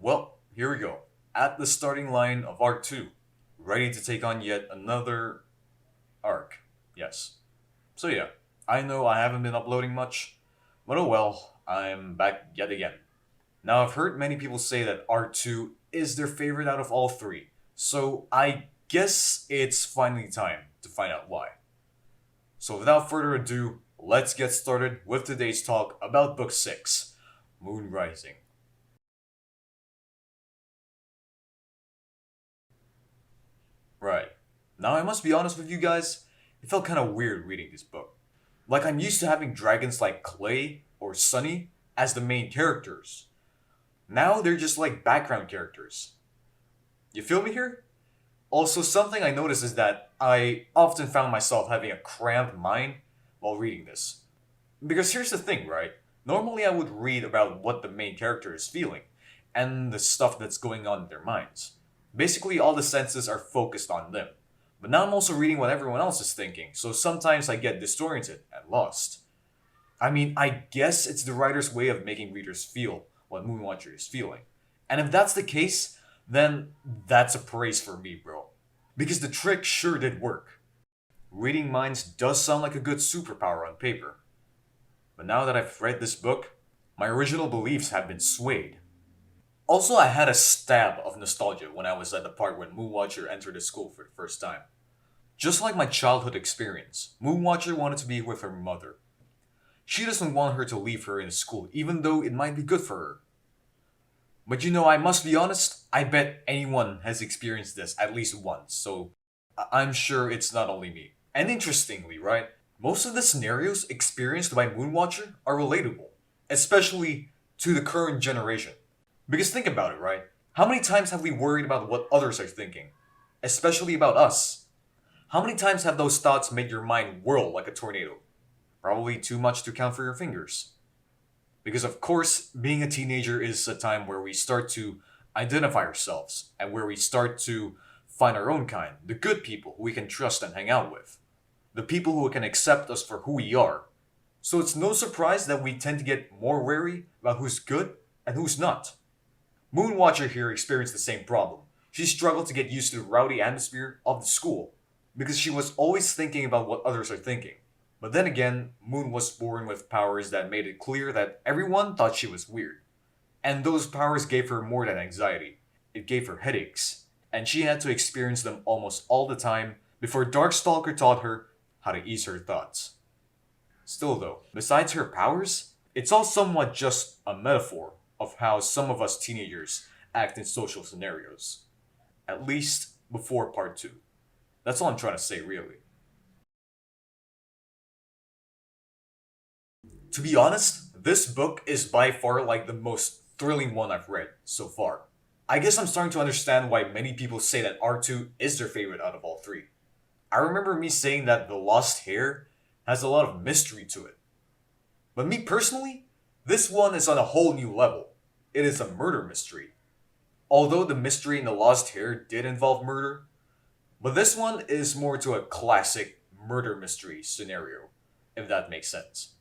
Well, here we go. At the starting line of Arc 2, ready to take on yet another arc. Yes. So yeah, I know I haven't been uploading much, but oh well, I'm back yet again. Now I've heard many people say that Arc 2 is their favorite out of all three, so I guess it's finally time to find out why. So without further ado, let's get started with today's talk about Book 6, Moon Rising. Right. Now, I must be honest with you guys, it felt kind of weird reading this book. Like, I'm used to having dragons like Clay or Sunny as the main characters. Now, they're just like background characters. You feel me here? Also, something I noticed is that I often found myself having a cramped mind while reading this. Because here's the thing, right? Normally, I would read about what the main character is feeling and the stuff that's going on in their minds. Basically, all the senses are focused on them. But now I'm also reading what everyone else is thinking, so sometimes I get disoriented and lost. I mean, I guess it's the writer's way of making readers feel what Moonwatcher is feeling. And if that's the case, then that's a praise for me, bro. Because the trick sure did work. Reading minds does sound like a good superpower on paper. But now that I've read this book, my original beliefs have been swayed. Also, I had a stab of nostalgia when I was at the part when Moonwatcher entered the school for the first time. Just like my childhood experience, Moonwatcher wanted to be with her mother. She doesn't want her to leave her in school, even though it might be good for her. But I must be honest, I bet anyone has experienced this at least once, so I'm sure it's not only me. And interestingly, right, most of the scenarios experienced by Moonwatcher are relatable, especially to the current generation. Because think about it, right? How many times have we worried about what others are thinking? Especially about us. How many times have those thoughts made your mind whirl like a tornado? Probably too much to count for your fingers. Because, of course, being a teenager is a time where we start to identify ourselves and where we start to find our own kind, the good people who we can trust and hang out with, the people who can accept us for who we are. So it's no surprise that we tend to get more wary about who's good and who's not. Moonwatcher here experienced the same problem. She struggled to get used to the rowdy atmosphere of the school because she was always thinking about what others are thinking. But then again, Moon was born with powers that made it clear that everyone thought she was weird. And those powers gave her more than anxiety. It gave her headaches. And she had to experience them almost all the time before Darkstalker taught her how to ease her thoughts. Still though, besides her powers, it's all somewhat just a metaphor of how some of us teenagers act in social scenarios. At least before part 2. That's all I'm trying to say, really. To be honest, this book is by far like the most thrilling one I've read so far. I guess I'm starting to understand why many people say that R2 is their favorite out of all three. I remember me saying that The Lost Hair has a lot of mystery to it. But me personally, this one is on a whole new level. It is a murder mystery. Although the mystery in The Lost Hair did involve murder, but this one is more to a classic murder mystery scenario, if that makes sense.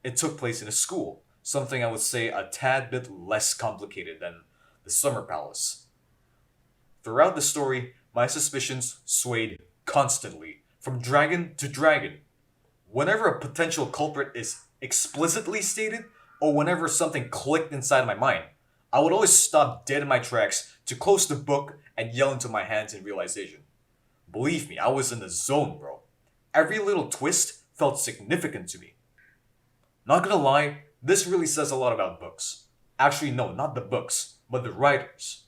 It took place in a school, something I would say a tad bit less complicated than the Summer Palace. Throughout the story, my suspicions swayed constantly, from dragon to dragon. Whenever a potential culprit is explicitly stated, or whenever something clicked inside my mind, I would always stop dead in my tracks to close the book and yell into my hands in realization. Believe me, I was in the zone, bro. Every little twist felt significant to me. Not gonna lie, this really says a lot about books. Actually, no, not the books, but the writers.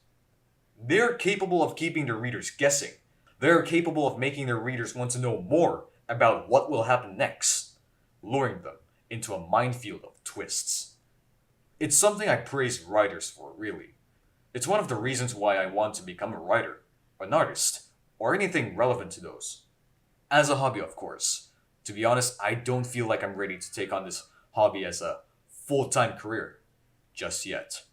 They're capable of keeping their readers guessing. They're capable of making their readers want to know more about what will happen next, luring them into a minefield of twists. It's something I praise writers for, really. It's one of the reasons why I want to become a writer, an artist, or anything relevant to those. As a hobby, of course. To be honest, I don't feel like I'm ready to take on this hobby as a full-time career just yet.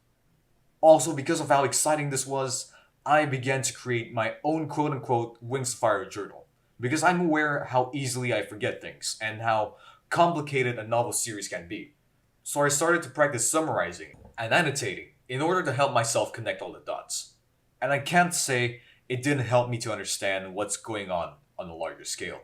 Also, because of how exciting this was, I began to create my own quote-unquote Wings of Fire journal. Because I'm aware how easily I forget things and how complicated a novel series can be. So I started to practice summarizing and annotating in order to help myself connect all the dots. And I can't say it didn't help me to understand what's going on a larger scale.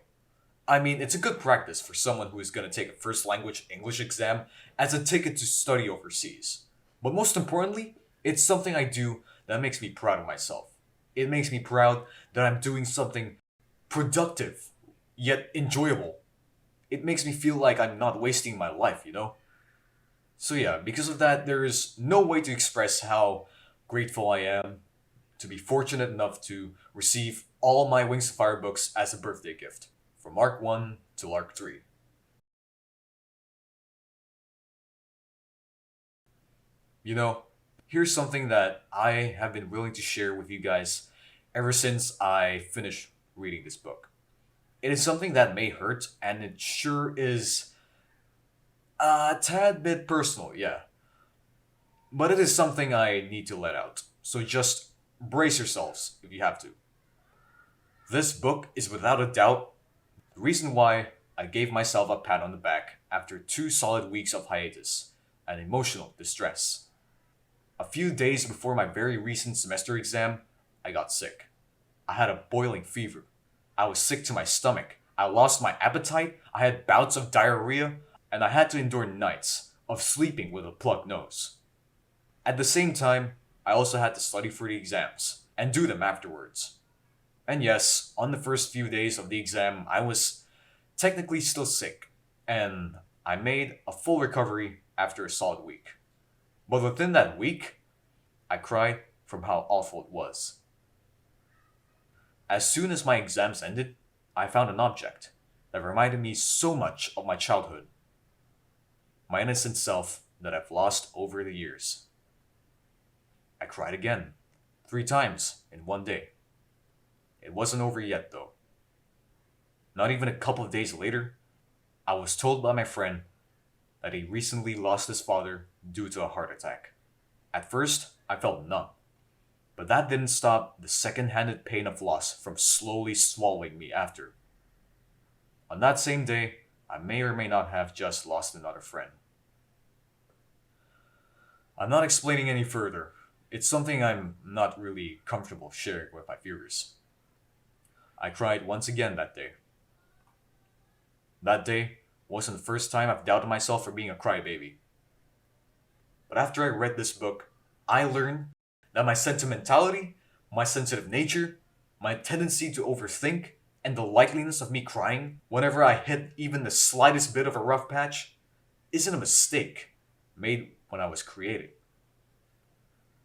I mean, it's a good practice for someone who is going to take a first language English exam as a ticket to study overseas. But most importantly, it's something I do that makes me proud of myself. It makes me proud that I'm doing something productive, yet enjoyable. It makes me feel like I'm not wasting my life, you know? So yeah, because of that, there is no way to express how grateful I am to be fortunate enough to receive all my Wings of Fire books as a birthday gift, from Arc 1 to Arc 3. You know, here's something that I have been willing to share with you guys ever since I finished reading this book. It is something that may hurt, and it sure is a tad bit personal, yeah. But it is something I need to let out. So just brace yourselves if you have to. This book is without a doubt the reason why I gave myself a pat on the back after 2 solid weeks of hiatus and emotional distress. A few days before my very recent semester exam, I got sick. I had a boiling fever. I was sick to my stomach. I lost my appetite. I had bouts of diarrhea, and I had to endure nights of sleeping with a plugged nose. At the same time, I also had to study for the exams and do them afterwards. And yes, on the first few days of the exam, I was technically still sick, and I made a full recovery after a solid week. But within that week, I cried from how awful it was. As soon as my exams ended, I found an object that reminded me so much of my childhood, my innocent self that I've lost over the years. I cried again, 3 times in one day. It wasn't over yet though. Not even a couple of days later, I was told by my friend that he recently lost his father due to a heart attack. At first, I felt numb, but that didn't stop the second-handed pain of loss from slowly swallowing me after. On that same day, I may or may not have just lost another friend. I'm not explaining any further. It's something I'm not really comfortable sharing with my viewers. I cried once again that day. That day wasn't the first time I've doubted myself for being a crybaby. But after I read this book, I learned that my sentimentality, my sensitive nature, my tendency to overthink, and the likeliness of me crying whenever I hit even the slightest bit of a rough patch isn't a mistake made when I was creating.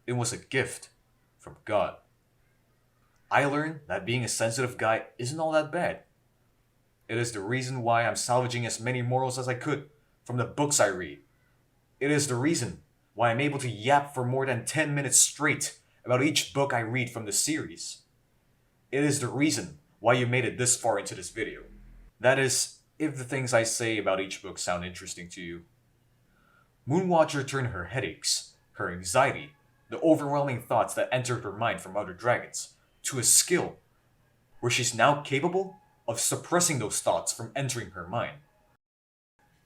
It was a gift from God. I learned that being a sensitive guy isn't all that bad. It is the reason why I'm salvaging as many morals as I could from the books I read. It is the reason why I'm able to yap for more than 10 minutes straight about each book I read from the series. It is the reason why you made it this far into this video. That is, if the things I say about each book sound interesting to you. Moonwatcher turned her headaches, her anxiety, the overwhelming thoughts that entered her mind from other dragons, to a skill where she's now capable of suppressing those thoughts from entering her mind.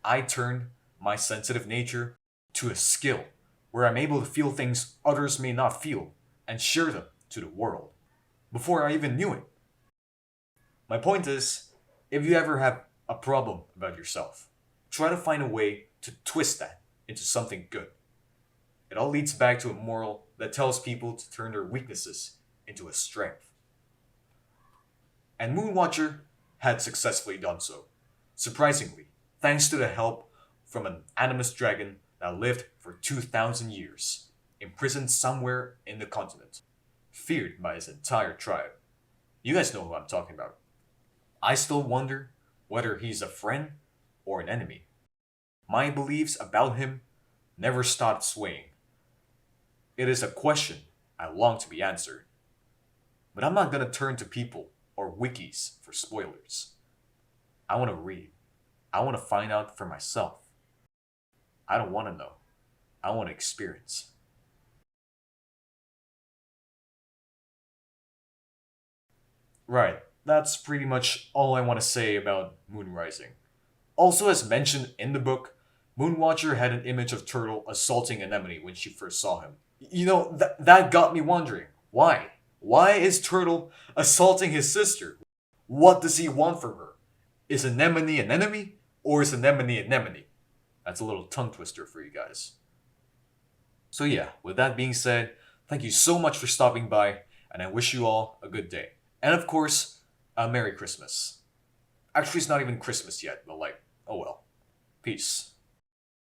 I turned my sensitive nature to a skill where I'm able to feel things others may not feel and share them to the world before I even knew it. My point is, if you ever have a problem about yourself, try to find a way to twist that into something good. It all leads back to a moral that tells people to turn their weaknesses into a strength. And Moonwatcher had successfully done so. Surprisingly, thanks to the help from an animus dragon that lived for 2,000 years, imprisoned somewhere in the continent, feared by his entire tribe. You guys know who I'm talking about. I still wonder whether he's a friend or an enemy. My beliefs about him never stopped swaying. It is a question I long to be answered. But I'm not gonna turn to people or wikis for spoilers. I want to read. I want to find out for myself. I don't want to know. I want to experience. Right, that's pretty much all I want to say about Moon Rising. Also, as mentioned in the book, Moonwatcher had an image of Turtle assaulting Anemone when she first saw him. That got me wondering. Why? Why is Turtle assaulting his sister? What does he want from her? Is Anemone an enemy? Or is Anemone anemone? That's a little tongue twister for you guys. So yeah, with that being said, thank you so much for stopping by, and I wish you all a good day. And of course, a Merry Christmas. Actually, it's not even Christmas yet, but like, oh well. Peace.